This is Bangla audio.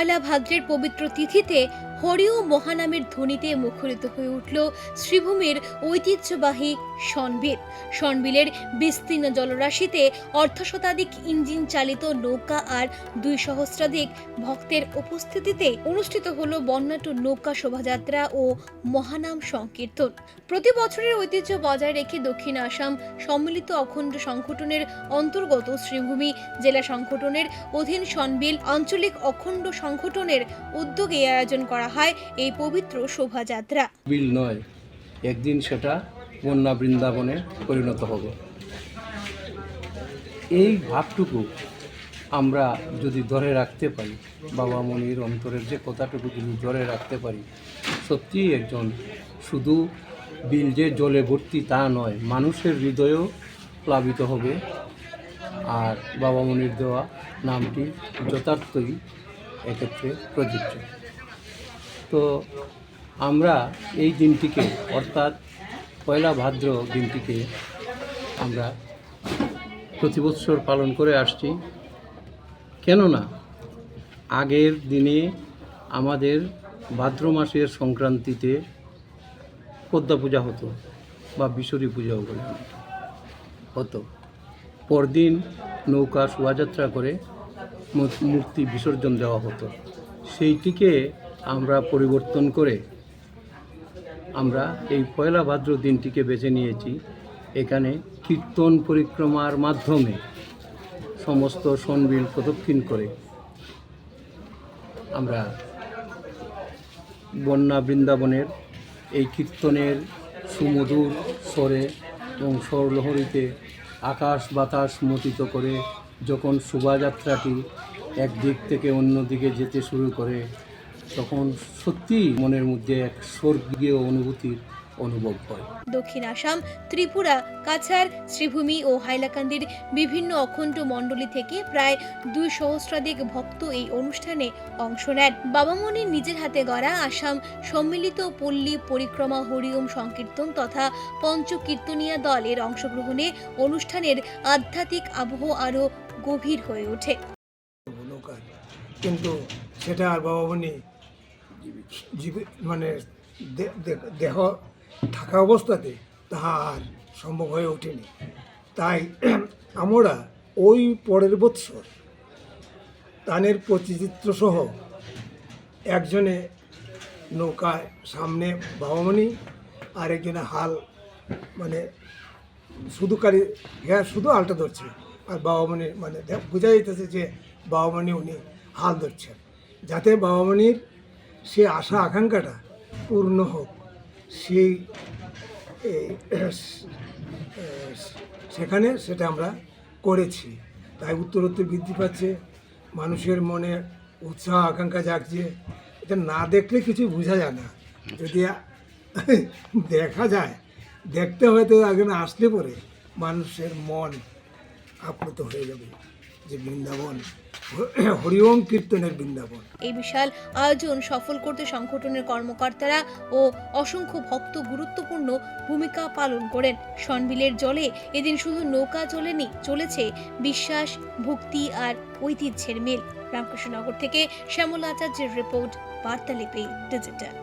পয়লা ভাদ্রের পবিত্র তিথিতে হরি ও মহানামের ধ্বনিতে মুখরিত হয়ে উঠল শ্রীভূমির ঐতিহ্যবাহী শনবিল। শনবিলের বিস্তীর্ণ জলরাশিতে অর্ধশতাধিক ইঞ্জিন চালিত নৌকা আর 2 সহস্রাধিক ভক্তের উপস্থিতিতে অনুষ্ঠিত হলো বর্ণাঢ্য নৌকা শোভাযাত্রা ও মহানাম সংকীর্তন। প্রতি বছরের ঐতিহ্য বজায় রেখে দক্ষিণ আসাম সম্মিলিত অখণ্ড সংগঠনের অন্তর্গত শ্রীভূমি জেলা সংগঠনের অধীন শনবিল আঞ্চলিক অখণ্ড সংগঠনের উদ্যোগে আয়োজন করা হয় এই পবিত্র শোভাযাত্রা। বিল নয়, একদিন সেটা বন্যা বৃন্দাবনে পরিণত হবে। এই ভাবটুকু আমরা যদি ধরে রাখতে পারি, বাবা মনির অন্তরের যে কথাটুকু যদি ধরে রাখতে পারি, সত্যিই একজন শুধু বিল যে জলে ভর্তি তা নয়, মানুষের হৃদয়েও প্লাবিত হবে। আর বাবা মনির দেওয়া নামটি যথার্থই এক্ষেত্রে প্রযোজ্য। তো আমরা এই দিনটিকে, অর্থাৎ পয়লা ভাদ্র দিনটিকে আমরা প্রতি বৎসর পালন করে আসছি। কেননা আগের দিনে আমাদের ভাদ্র মাসের সংক্রান্তিতে পদ্মা পূজা হতো বা বিশ্বরী পূজাও বলে হতো। পরদিন নৌকা শোভাযাত্রা করে মূর্তি বিসর্জন দেওয়া হতো। সেইটিকে আমরা পরিবর্তন করে আমরা এই পয়লা ভাদ্র দিনটিকে বেছে নিয়েছি। এখানে কীর্তন পরিক্রমার মাধ্যমে সমস্ত শনবিল প্রদক্ষিণ করে আমরা বন্যা বৃন্দাবনের এই কীর্তনের সুমধুর স্বরে এবং স্বরলহরীতে আকাশ বাতাস মথিত করে যখন শোভাযাত্রাটি একদিক থেকে অন্য দিকে যেতে শুরু করে, তখন সত্যিই মনের মধ্যে এক স্বর্গীয় অনুভূতির অনুভব হয়। দক্ষিণ আসাম, ত্রিপুরা, কাছাড়, শ্রীভূমি ও হাইলাকান্দির বিভিন্ন অখণ্ড মণ্ডলী থেকে প্রায় 2 সহস্রাধিক ভক্ত এই অনুষ্ঠানে অংশ নেন। বাবা মনির নিজের হাতে গড়া আসাম সম্মিলিত পল্লী পরিক্রমা হরিওম সংকীর্তন তথা পঞ্চকীর্তনিয়া দলের অংশগ্রহণে অনুষ্ঠানের আধ্যাত্মিক আবহ আরও গভীর হয়ে ওঠে। কিন্তু সেটা আর বাবা মনি মানে দেহ থাকা অবস্থাতে তাহা আর সম্ভব হয়ে ওঠেনি। তাই আমরা ওই পরের বৎসর তানের প্রতিচিত্র সহ একজনে নৌকায় সামনে বাবামণি আর একজনে হাল, মানে শুধু শুধু হালটা ধরছে, আর বাবামণি মানে বোঝা যাইতেছে যে বাবামণি উনি হাল ধরছেন, যাতে বাবামণির সে আশা আকাঙ্ক্ষাটা পূর্ণ হোক। সেই সেখানে সেটা আমরা করেছি। তাই উত্তরোত্তর বৃদ্ধি পাচ্ছে, মানুষের মনে উৎসাহ আকাঙ্ক্ষা জাগছে। এটা না দেখলে কিছু বোঝা যায় না, যদি দেখা যায়, দেখতে হয়তো আগে না আসলে পরে মানুষের মন আপ্লুত হয়ে যাবে যে বৃন্দাবন হরিওম কীর্তনের বৃন্দাবন। এই বিশাল আয়োজন সফল করতে সংগঠনের কর্মকর্তারা ও অসংখ্য ভক্ত গুরুত্বপূর্ণ ভূমিকা পালন করেন। শনবিলের জলে এদিন শুধু নৌকা চলেনি, চলেছে বিশ্বাস, ভক্তি আর ঐতিহ্যের মিল। রামকৃষ্ণনগর থেকে শ্যামল আচার্যের রিপোর্ট, বার্তালিপি ডিজিটাল।